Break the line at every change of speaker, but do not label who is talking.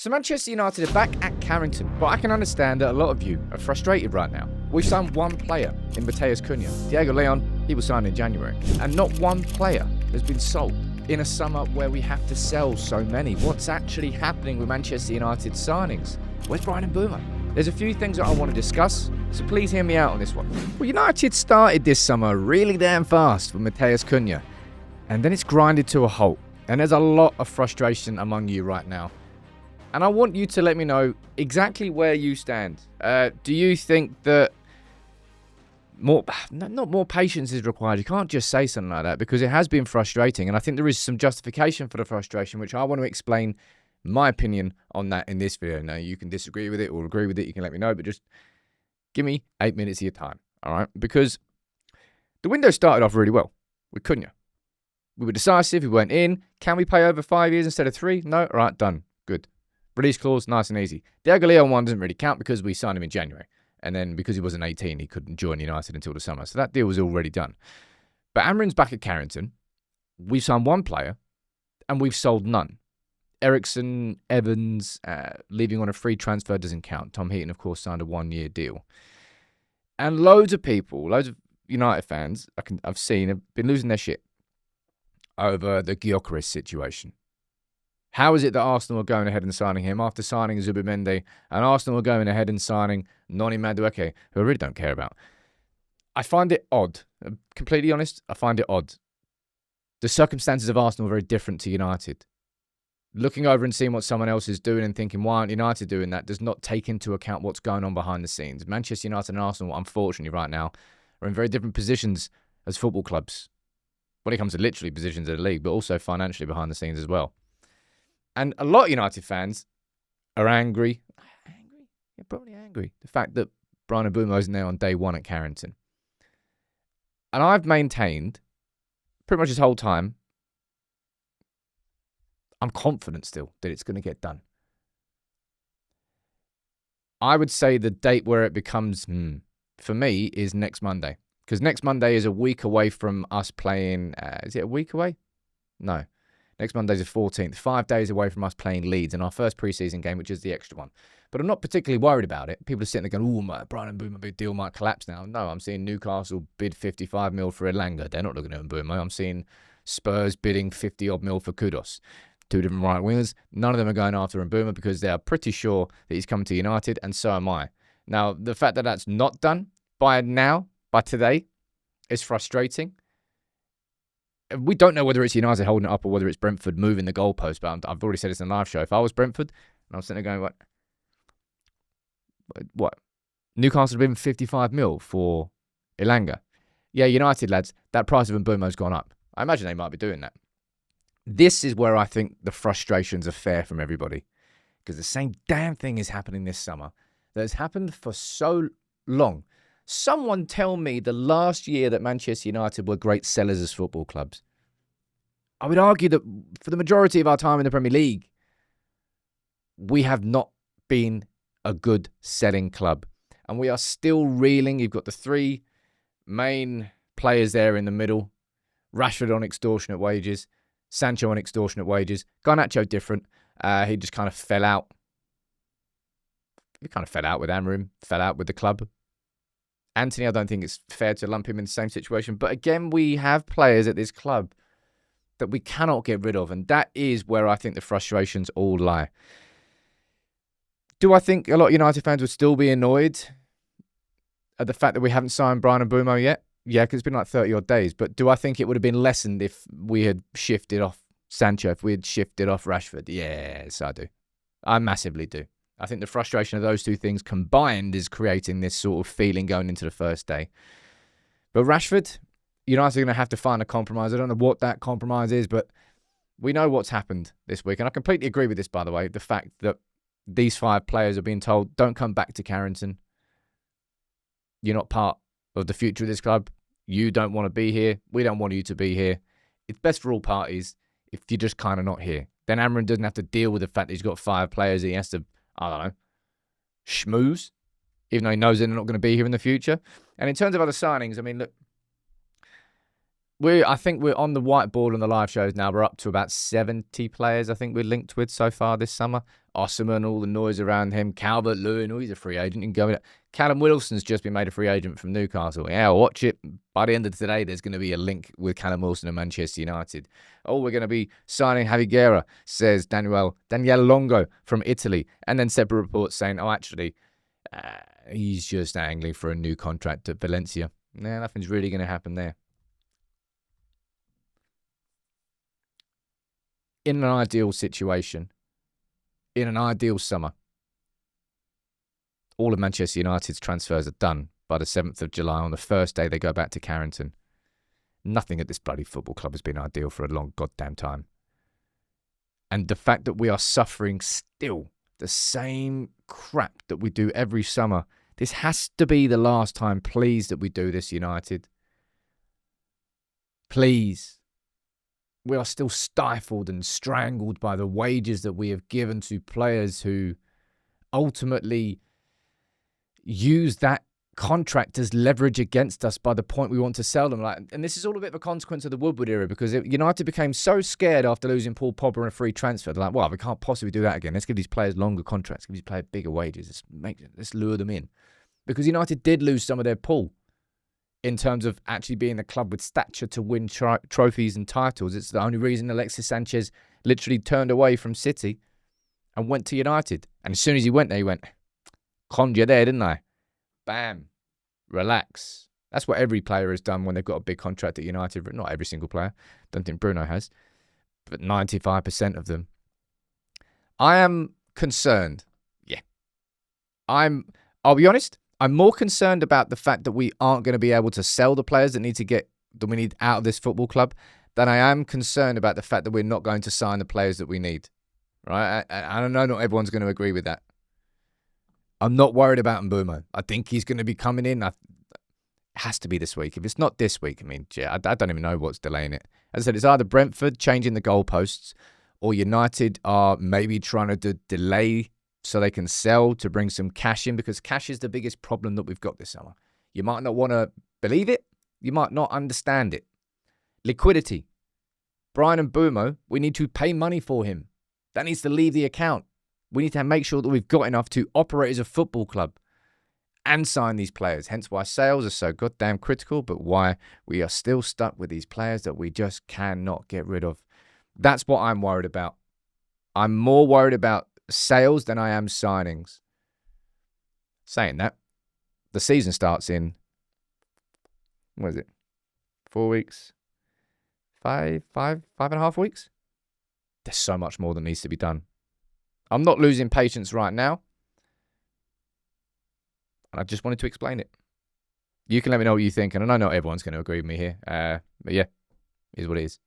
So Manchester United are back at Carrington, but I can understand that a lot of you are frustrated right now. We've signed one player in Matheus Cunha. Diego Leon, he was signed in January. And not one player has been sold in a summer where we have to sell so many. What's actually happening with Manchester United's signings? Where's Bryan Mbeumo? There's a few things that I want to discuss, so please hear me out on this one. Well, United started this summer really damn fast with Matheus Cunha, and then it's grinded to a halt. And there's a lot of frustration among you right now. And I want you to let me know exactly where you stand. Do you think that not more patience is required? You can't just say something like that because it has been frustrating. And I think there is some justification for the frustration, which I want to explain my opinion on that in this video. Now, you can disagree with it or agree with it. You can let me know, but just give me 8 minutes of your time, all right? Because the window started off really well with Cunha. We were decisive. We went in. Can we pay over 5 years instead of 3? No? All right, done. Good. Release clause, nice and easy. Diego Leon one doesn't really count because we signed him in January. And then because he wasn't 18, he couldn't join United until the summer. So that deal was already done. But Amrin's back at Carrington. We've signed one player and we've sold none. Ericsson, Evans, leaving on a free transfer doesn't count. Tom Heaton, of course, signed a 1-year deal. And loads of people, loads of United fans I've seen have been losing their shit over the Gyökeres situation. How is it that Arsenal are going ahead and signing him after signing Zubimendi, and Arsenal are going ahead and signing Noni Madueke, who I really don't care about? I find it odd. I'm completely honest, I find it odd. The circumstances of Arsenal are very different to United. Looking over and seeing what someone else is doing and thinking, why aren't United doing that, does not take into account what's going on behind the scenes. Manchester United and Arsenal, unfortunately, right now, are in very different positions as football clubs when it comes to literally positions of the league, but also financially behind the scenes as well. And a lot of United fans are angry. Angry? Yeah, probably angry. The fact that Bryan Mbeumo is now on day one at Carrington. And I've maintained pretty much this whole time, I'm confident still that it's going to get done. I would say the date where it becomes, for me, is next Monday. Because next Monday is a week away from us playing, is it a week away? No. Next Monday's the 14th, 5 days away from us playing Leeds in our first pre-season game, which is the extra one. But I'm not particularly worried about it. People are sitting there going, oh, Bryan Mbeumo big deal might collapse now. No, I'm seeing Newcastle bid 55 mil for Elanga. They're not looking at Mbeumo. I'm seeing Spurs bidding 50-odd mil for Kudos. Two different right wingers. None of them are going after Mbeumo because they are pretty sure that he's coming to United, and so am I. Now, the fact that that's not done by today, is frustrating. We don't know whether it's United holding it up or whether it's Brentford moving the goalpost, but I've already said this in the live show. If I was Brentford, and I was sitting there going, what? Newcastle have been 55 mil for Elanga. Yeah, United, lads, that price of Mbeumo's gone up. I imagine they might be doing that. This is where I think the frustrations are fair from everybody. Because the same damn thing is happening this summer that has happened for so long. Someone tell me the last year that Manchester United were great sellers as football clubs. I would argue that for the majority of our time in the Premier League, we have not been a good selling club. And we are still reeling. You've got the three main players there in the middle. Rashford on extortionate wages. Sancho on extortionate wages. Garnacho different. He just kind of fell out. He kind of fell out with Amrin. Fell out with the club. Anthony, I don't think it's fair to lump him in the same situation. But again, we have players at this club that we cannot get rid of. And that is where I think the frustrations all lie. Do I think a lot of United fans would still be annoyed at the fact that we haven't signed Bryan Mbeumo yet? Yeah, because it's been like 30-odd days. But do I think it would have been lessened if we had shifted off Sancho, if we had shifted off Rashford? Yes, I do. I massively do. I think the frustration of those two things combined is creating this sort of feeling going into the first day. But Rashford, United are going to have to find a compromise. I don't know what that compromise is, but we know what's happened this week. And I completely agree with this, by the way, the fact that these 5 players are being told, don't come back to Carrington. You're not part of the future of this club. You don't want to be here. We don't want you to be here. It's best for all parties if you're just kind of not here. Then Amrin doesn't have to deal with the fact that he's got 5 players that he has to, I don't know, schmooze, even though he knows they're not going to be here in the future. And in terms of other signings, I mean, look, I think we're on the whiteboard on the live shows now. We're up to about 70 players I think we're linked with so far this summer. Osserman, all the noise around him. Calvert-Lewin, he's a free agent. You can go with it. Callum Wilson's just been made a free agent from Newcastle. Yeah, watch it. By the end of today, there's going to be a link with Callum Wilson and Manchester United. Oh, we're going to be signing Javi Guerra, says Daniel Longo from Italy. And then separate reports saying, oh, actually, he's just angling for a new contract at Valencia. Nah, nothing's really going to happen there. In an ideal situation, in an ideal summer, all of Manchester United's transfers are done by the 7th of July. On the first day, they go back to Carrington. Nothing at this bloody football club has been ideal for a long goddamn time. And the fact that we are suffering still the same crap that we do every summer, this has to be the last time, please, that we do this, United. Please. We are still stifled and strangled by the wages that we have given to players who ultimately use that contract as leverage against us by the point we want to sell them. And this is all a bit of a consequence of the Woodward era, because United became so scared after losing Paul Pogba in a free transfer. They're like, well, we can't possibly do that again. Let's give these players longer contracts, give these players bigger wages. Let's lure them in. Because United did lose some of their pull in terms of actually being the club with stature to win trophies and titles. It's the only reason Alexis Sanchez literally turned away from City and went to United. And as soon as he went there, he went, conned you there, didn't I? Bam. Relax. That's what every player has done when they've got a big contract at United. Not every single player. Don't think Bruno has. But 95% of them. I am concerned. Yeah. I'll be honest. I'm more concerned about the fact that we aren't going to be able to sell the players that we need out of this football club than I am concerned about the fact that we're not going to sign the players that we need. Right? I don't know. Not everyone's going to agree with that. I'm not worried about Mbeumo. I think he's going to be coming in. It has to be this week. If it's not this week, I mean, yeah, I don't even know what's delaying it. As I said, it's either Brentford changing the goalposts or United are maybe trying to delay so they can sell to bring some cash in, because cash is the biggest problem that we've got this summer. You might not want to believe it. You might not understand it. Liquidity. Bryan Mbeumo, we need to pay money for him. That needs to leave the account. We need to make sure that we've got enough to operate as a football club and sign these players. Hence why sales are so goddamn critical, but why we are still stuck with these players that we just cannot get rid of. That's what I'm worried about. I'm more worried about sales than I am signings. Saying that, the season starts in, what is it? 4 weeks? 5.5 weeks? There's so much more that needs to be done. I'm not losing patience right now. And I just wanted to explain it. You can let me know what you think. And I know not everyone's going to agree with me here. But yeah, it is what it is.